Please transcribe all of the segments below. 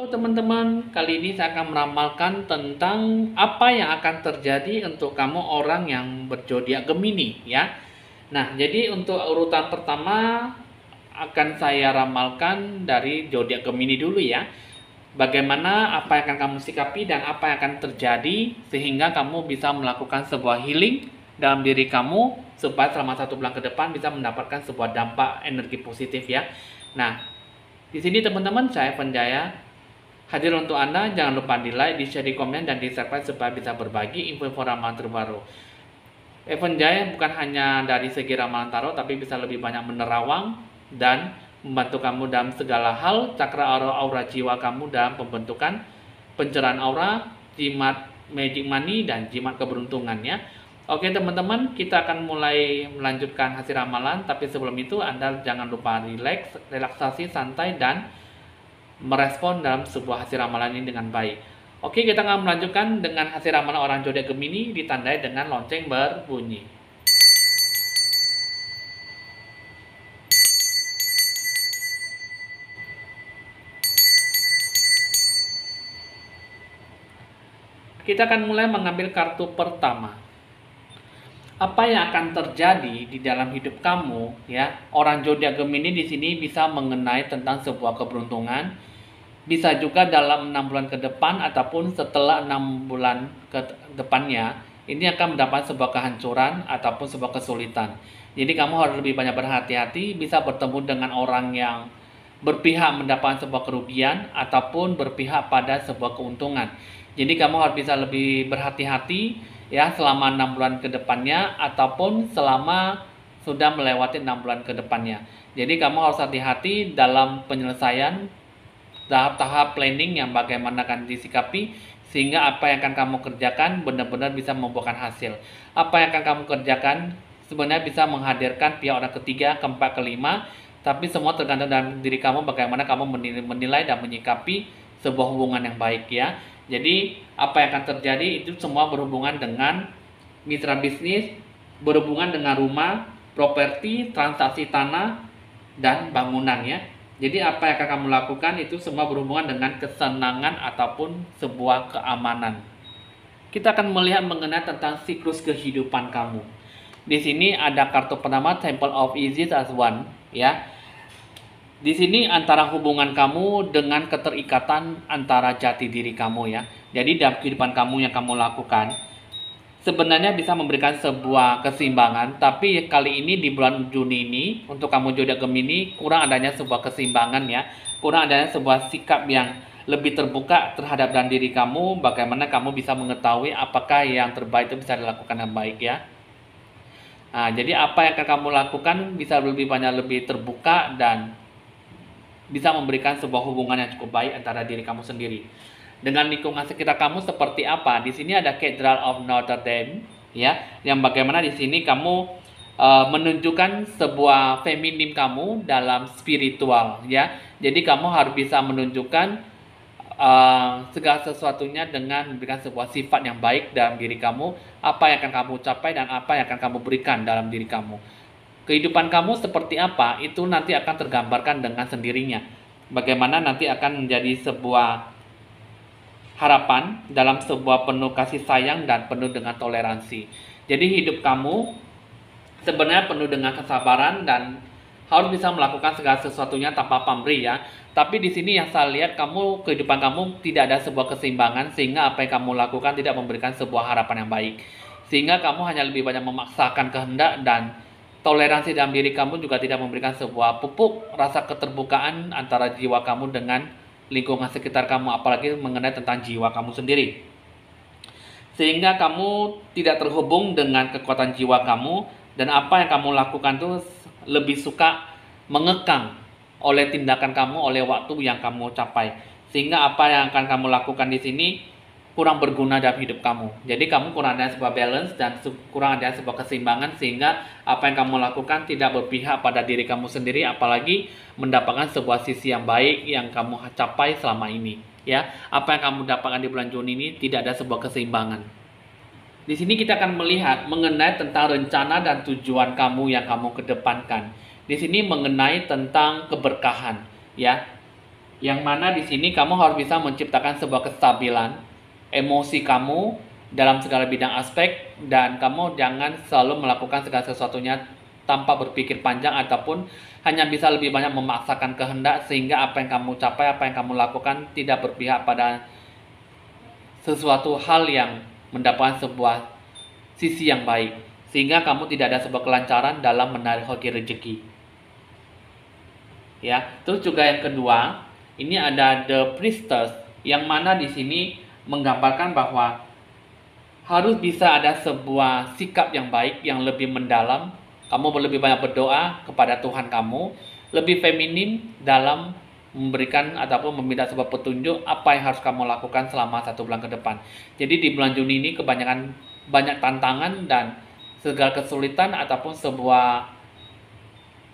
Halo teman-teman, kali ini saya akan meramalkan tentang apa yang akan terjadi untuk kamu orang yang berzodiak Gemini ya. Nah, jadi untuk urutan pertama akan saya ramalkan dari zodiak Gemini dulu ya. Bagaimana apa yang akan kamu sikapi dan apa yang akan terjadi sehingga kamu bisa melakukan sebuah healing dalam diri kamu supaya selama 1 bulan ke depan bisa mendapatkan sebuah dampak energi positif ya. Nah, di sini teman-teman saya Penjaya hadir untuk Anda. Jangan lupa di like, di share, di komen, dan di subscribe supaya bisa berbagi info-info ramalan terbaru. Evan Jaya bukan hanya dari segi ramalan tarot, tapi bisa lebih banyak menerawang dan membantu kamu dalam segala hal, cakra aura jiwa kamu dalam pembentukan pencerahan aura, jimat magic money, dan jimat keberuntungannya. Oke teman-teman, kita akan mulai melanjutkan hasil ramalan, tapi sebelum itu Anda jangan lupa relaksasi, santai, dan merespon dalam sebuah hasil ramalan ini dengan baik. Oke, kita akan melanjutkan dengan hasil ramalan orang zodiak Gemini ditandai dengan lonceng berbunyi. Kita akan mulai mengambil kartu pertama. Apa yang akan terjadi di dalam hidup kamu ya? Orang zodiak Gemini di sini bisa mengenai tentang sebuah keberuntungan. Bisa juga dalam 6 bulan ke depan ataupun setelah 6 bulan ke depannya, ini akan mendapat sebuah kehancuran ataupun sebuah kesulitan. Jadi kamu harus lebih banyak berhati-hati, bisa bertemu dengan orang yang berpihak mendapatkan sebuah kerugian ataupun berpihak pada sebuah keuntungan. Jadi kamu harus bisa lebih berhati-hati ya selama 6 bulan ke depannya ataupun selama sudah melewati 6 bulan ke depannya. Jadi kamu harus hati-hati dalam penyelesaian tahap planning yang bagaimana akan disikapi sehingga apa yang akan kamu kerjakan benar-benar bisa membuahkan hasil. Apa yang akan kamu kerjakan sebenarnya bisa menghadirkan pihak orang ketiga, keempat, kelima, tapi semua tergantung dalam diri kamu bagaimana kamu menilai dan menyikapi sebuah hubungan yang baik ya. Jadi apa yang akan terjadi itu semua berhubungan dengan mitra bisnis, berhubungan dengan rumah, properti, transaksi tanah, dan bangunan ya. Jadi apa yang akan kamu lakukan itu semua berhubungan dengan kesenangan ataupun sebuah keamanan. Kita akan melihat mengenai tentang siklus kehidupan kamu. Di sini ada kartu pertama Temple of Isis as one ya. Di sini antara hubungan kamu dengan keterikatan antara jati diri kamu ya. Jadi dalam kehidupan kamu yang kamu lakukan sebenarnya bisa memberikan sebuah keseimbangan, tapi kali ini di bulan Juni ini untuk kamu zodiak Gemini kurang adanya sebuah keseimbangan ya, kurang adanya sebuah sikap yang lebih terbuka terhadap dan diri kamu, bagaimana kamu bisa mengetahui apakah yang terbaik itu bisa dilakukan yang baik ya. Nah, jadi apa yang akan kamu lakukan bisa lebih banyak lebih terbuka dan bisa memberikan sebuah hubungan yang cukup baik antara diri kamu sendiri. Dengan lingkungan sekitar kamu seperti apa? Di sini ada Cathedral of Notre Dame, ya, yang bagaimana di sini kamu menunjukkan sebuah feminim kamu dalam spiritual, ya. Jadi kamu harus bisa menunjukkan segala sesuatunya dengan memberikan sebuah sifat yang baik dalam diri kamu, apa yang akan kamu capai dan apa yang akan kamu berikan dalam diri kamu. Kehidupan kamu seperti apa itu nanti akan tergambarkan dengan sendirinya. Bagaimana nanti akan menjadi sebuah harapan dalam sebuah penuh kasih sayang dan penuh dengan toleransi. Jadi hidup kamu sebenarnya penuh dengan kesabaran dan harus bisa melakukan segala sesuatunya tanpa pamrih ya. Tapi di sini yang saya lihat kehidupan kamu tidak ada sebuah keseimbangan sehingga apa yang kamu lakukan tidak memberikan sebuah harapan yang baik. Sehingga kamu hanya lebih banyak memaksakan kehendak dan toleransi dalam diri kamu juga tidak memberikan sebuah pupuk rasa keterbukaan antara jiwa kamu dengan lingkungan sekitar kamu, apalagi mengenai tentang jiwa kamu sendiri. Sehingga kamu tidak terhubung dengan kekuatan jiwa kamu dan apa yang kamu lakukan itu lebih suka mengekang oleh tindakan kamu, oleh waktu yang kamu capai. Sehingga apa yang akan kamu lakukan di sini kurang berguna dalam hidup kamu. Jadi kamu kurang ada sebuah balance dan kurang ada sebuah keseimbangan sehingga apa yang kamu lakukan tidak berpihak pada diri kamu sendiri apalagi mendapatkan sebuah sisi yang baik yang kamu capai selama ini. Ya, apa yang kamu dapatkan di bulan Juni ini tidak ada sebuah keseimbangan. Di sini kita akan melihat mengenai tentang rencana dan tujuan kamu yang kamu kedepankan. Di sini mengenai tentang keberkahan, ya. Yang mana di sini kamu harus bisa menciptakan sebuah kestabilan emosi kamu dalam segala bidang aspek, dan kamu jangan selalu melakukan segala sesuatunya tanpa berpikir panjang ataupun hanya bisa lebih banyak memaksakan kehendak, sehingga apa yang kamu capai, apa yang kamu lakukan tidak berpihak pada sesuatu hal yang mendapatkan sebuah sisi yang baik, sehingga kamu tidak ada sebuah kelancaran dalam menarik hoki rezeki. Ya, terus juga yang kedua, ini ada The Priestess, yang mana di sini menggambarkan bahwa harus bisa ada sebuah sikap yang baik, yang lebih mendalam. Kamu lebih banyak berdoa kepada Tuhan kamu, lebih feminim dalam memberikan ataupun meminta sebuah petunjuk apa yang harus kamu lakukan selama 1 bulan ke depan. Jadi di bulan Juni ini kebanyakan banyak tantangan dan segala kesulitan ataupun sebuah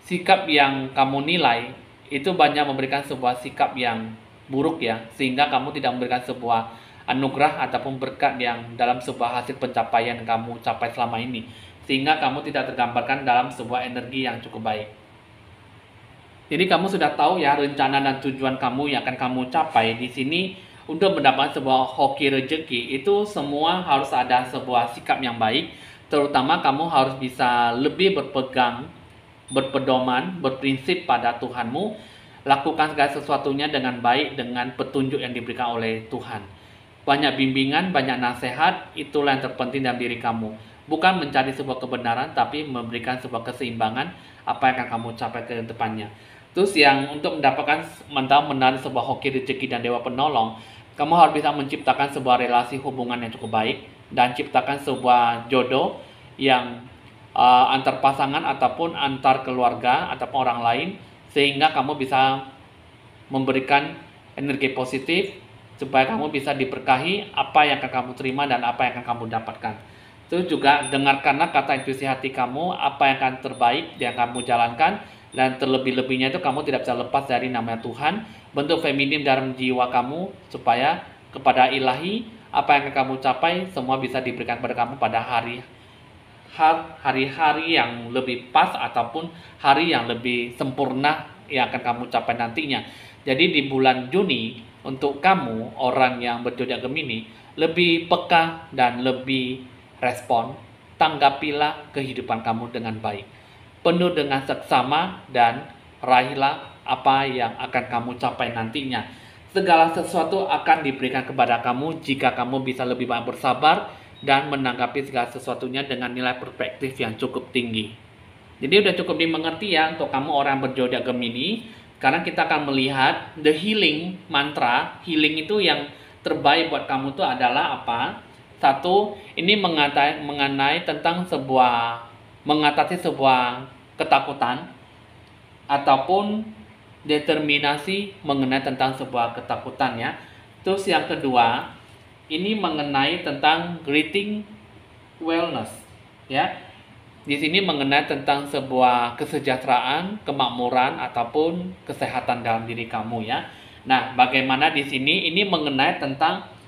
sikap yang kamu nilai itu banyak memberikan sebuah sikap yang buruk ya, sehingga kamu tidak memberikan sebuah anugerah ataupun berkat yang dalam sebuah hasil pencapaian kamu capai selama ini, sehingga kamu tidak tergambarkan dalam sebuah energi yang cukup baik. Jadi kamu sudah tahu ya rencana dan tujuan kamu yang akan kamu capai di sini. Untuk mendapatkan sebuah hoki rezeki itu semua harus ada sebuah sikap yang baik, terutama kamu harus bisa lebih berpegang, berpedoman, berprinsip pada Tuhanmu, lakukan segala sesuatunya dengan baik, dengan petunjuk yang diberikan oleh Tuhan. Banyak bimbingan, banyak nasihat, itulah yang terpenting dalam diri kamu. Bukan mencari sebuah kebenaran, tapi memberikan sebuah keseimbangan apa yang akan kamu capai ke depannya. Terus yang untuk mendapatkan menarik sebuah hoki rezeki dan dewa penolong, kamu harus bisa menciptakan sebuah relasi hubungan yang cukup baik dan ciptakan sebuah jodoh yang antar pasangan ataupun antar keluarga ataupun orang lain, sehingga kamu bisa memberikan energi positif supaya kamu bisa diberkahi apa yang akan kamu terima dan apa yang akan kamu dapatkan. Terus juga dengarkanlah kata intuisi hati kamu, apa yang akan terbaik yang kamu jalankan, dan terlebih-lebihnya itu kamu tidak bisa lepas dari namanya Tuhan. Bentuk feminim dalam jiwa kamu supaya kepada ilahi apa yang akan kamu capai semua bisa diberikan kepada kamu pada hari-hari yang lebih pas ataupun hari yang lebih sempurna yang akan kamu capai nantinya. Jadi di bulan Juni untuk kamu orang yang berzodiak Gemini lebih peka dan lebih respon, tanggapilah kehidupan kamu dengan baik, penuh dengan seksama, dan raihlah apa yang akan kamu capai nantinya. Segala sesuatu akan diberikan kepada kamu jika kamu bisa lebih banyak bersabar dan menanggapi segala sesuatunya dengan nilai perspektif yang cukup tinggi. Jadi udah cukup dimengerti ya untuk kamu orang berzodiak Gemini. Sekarang kita akan melihat the healing mantra. Healing itu yang terbaik buat kamu itu adalah apa? Satu, ini mengenai tentang mengatasi sebuah ketakutan ataupun determinasi mengenai tentang sebuah ketakutan ya. Terus yang kedua, ini mengenai tentang greeting wellness ya. Di sini mengenai tentang sebuah kesejahteraan, kemakmuran ataupun kesehatan dalam diri kamu ya. Nah, bagaimana di sini ini mengenai tentang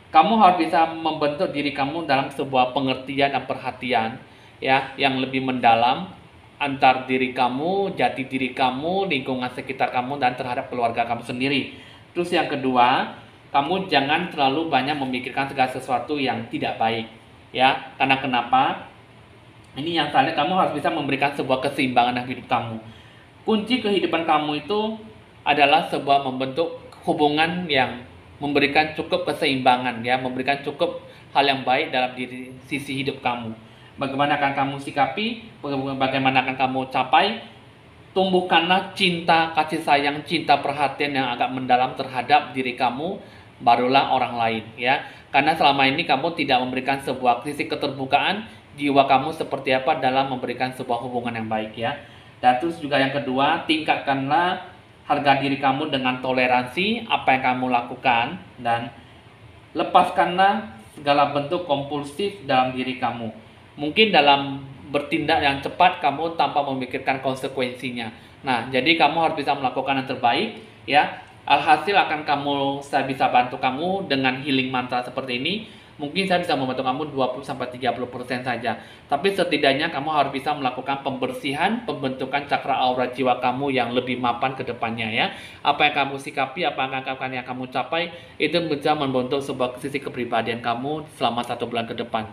kamu harus bisa membentuk diri kamu dalam sebuah pengertian dan perhatian ya yang lebih mendalam antar diri kamu, jati diri kamu, lingkungan sekitar kamu, dan terhadap keluarga kamu sendiri. Terus yang kedua, kamu jangan terlalu banyak memikirkan segala sesuatu yang tidak baik ya. Karena kenapa? Ini yang tadi kamu harus bisa memberikan sebuah keseimbangan dalam hidup kamu. Kunci kehidupan kamu itu adalah sebuah membentuk hubungan yang memberikan cukup keseimbangan ya, memberikan cukup hal yang baik dalam sisi hidup kamu. Bagaimana akan kamu sikapi, bagaimana akan kamu capai, tumbuhkanlah cinta, kasih sayang, cinta perhatian yang agak mendalam terhadap diri kamu, barulah orang lain ya. Karena selama ini kamu tidak memberikan sebuah sisi keterbukaan, jiwa kamu seperti apa dalam memberikan sebuah hubungan yang baik ya. Dan terus juga yang kedua, tingkatkanlah harga diri kamu dengan toleransi apa yang kamu lakukan, dan lepaskanlah segala bentuk kompulsif dalam diri kamu. Mungkin dalam bertindak yang cepat kamu tanpa memikirkan konsekuensinya. Nah, jadi kamu harus bisa melakukan yang terbaik ya. Alhasil saya bisa bantu kamu dengan healing mantra seperti ini. Mungkin saya bisa membantu kamu 20-30% saja. Tapi setidaknya kamu harus bisa melakukan pembersihan, pembentukan cakra aura jiwa kamu yang lebih mapan ke depannya ya. Apa yang kamu sikapi, apa yang kamu capai, itu bisa membentuk sebuah sisi kepribadian kamu selama 1 bulan ke depan.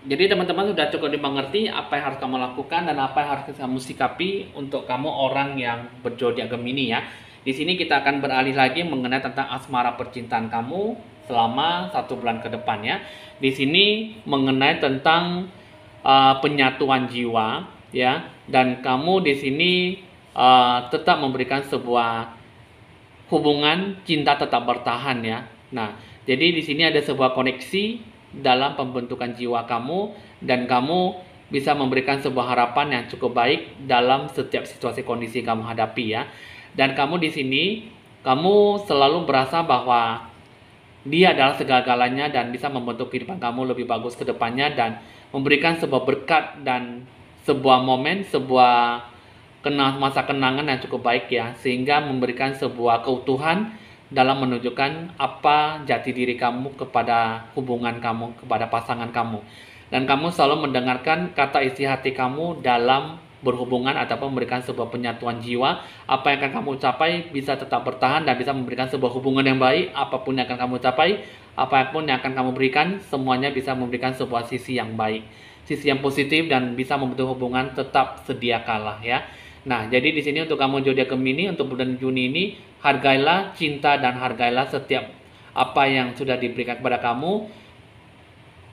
Jadi teman-teman sudah cukup dimengerti apa yang harus kamu lakukan dan apa yang harus kamu sikapi untuk kamu orang yang berzodiak Gemini ya. Di sini kita akan beralih lagi mengenai tentang asmara percintaan kamu selama 1 bulan ke depan ya. Di sini mengenai tentang penyatuan jiwa ya, dan kamu di sini tetap memberikan sebuah hubungan cinta tetap bertahan ya. Nah, jadi di sini ada sebuah koneksi dalam pembentukan jiwa kamu dan kamu bisa memberikan sebuah harapan yang cukup baik dalam setiap situasi kondisi kamu hadapi ya. Dan kamu di sini kamu selalu berasa bahwa dia adalah segala-galanya dan bisa membentuk kehidupan kamu lebih bagus ke depannya dan memberikan sebuah berkat dan sebuah momen, sebuah masa kenangan yang cukup baik ya, sehingga memberikan sebuah keutuhan dalam menunjukkan apa jati diri kamu kepada hubungan kamu, kepada pasangan kamu. Dan kamu selalu mendengarkan kata isi hati kamu dalam berhubungan ataupun memberikan sebuah penyatuan jiwa. Apa yang akan kamu capai bisa tetap bertahan dan bisa memberikan sebuah hubungan yang baik. Apapun yang akan kamu capai, apapun yang akan kamu berikan, semuanya bisa memberikan sebuah sisi yang baik, sisi yang positif dan bisa membentuk hubungan tetap sedia kalah ya. Nah, jadi di sini untuk kamu zodiak Gemini untuk bulan Juni ini, hargailah cinta dan hargailah setiap apa yang sudah diberikan kepada kamu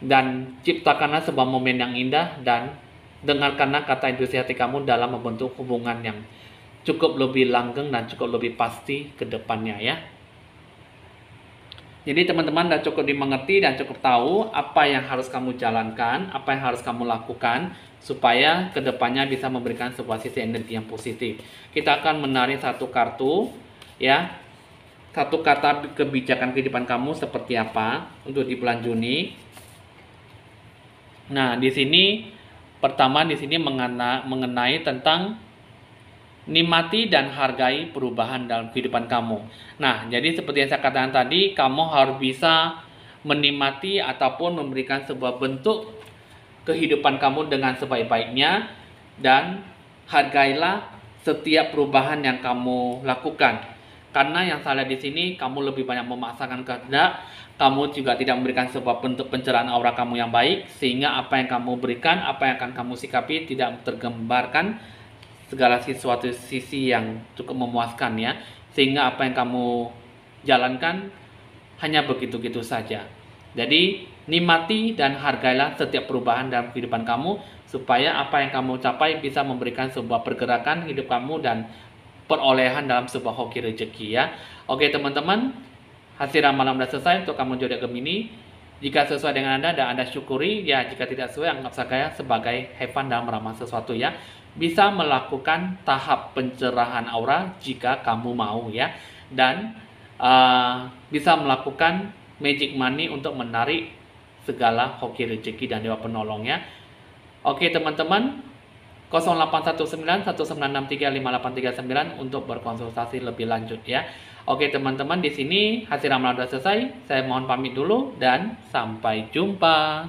dan ciptakanlah sebuah momen yang indah dan dengarkanlah kata intuisi hati kamu dalam membentuk hubungan yang cukup lebih langgeng dan cukup lebih pasti ke depannya ya. Jadi teman-teman sudah cukup dimengerti dan cukup tahu apa yang harus kamu jalankan, apa yang harus kamu lakukan supaya kedepannya bisa memberikan sebuah sisi energi yang positif. Kita akan menarik satu kartu ya, satu kata kebijakan kehidupan kamu seperti apa untuk di bulan Juni. Nah, di sini pertama di sini mengenai tentang nikmati dan hargai perubahan dalam kehidupan kamu. Nah, jadi seperti yang saya katakan tadi, kamu harus bisa menikmati ataupun memberikan sebuah bentuk kehidupan kamu dengan sebaik-baiknya dan hargailah setiap perubahan yang kamu lakukan. Karena yang saya lihat di sini, kamu lebih banyak memaksakan kehendak, kamu juga tidak memberikan sebuah bentuk pencerahan aura kamu yang baik, sehingga apa yang kamu berikan, apa yang akan kamu sikapi tidak tergambarkan segala sesuatu sisi yang cukup memuaskan ya, sehingga apa yang kamu jalankan hanya begitu-gitu saja. Jadi nikmati dan hargailah setiap perubahan dalam kehidupan kamu supaya apa yang kamu capai bisa memberikan sebuah pergerakan hidup kamu dan perolehan dalam sebuah hoki rezeki ya. Oke teman-teman, hasil ramalan sudah selesai untuk kamu zodiak Gemini. Jika sesuai dengan Anda dan Anda syukuri ya, jika tidak sesuai anggap saya sebagai have fun dalam meramal sesuatu ya. Bisa melakukan tahap pencerahan aura jika kamu mau ya, dan bisa melakukan magic money untuk menarik segala hoki rezeki dan dewa penolong ya. Oke teman-teman, 081919635839 untuk berkonsultasi lebih lanjut ya. Oke teman-teman, di sini hasil ramalan sudah selesai. Saya mohon pamit dulu dan sampai jumpa.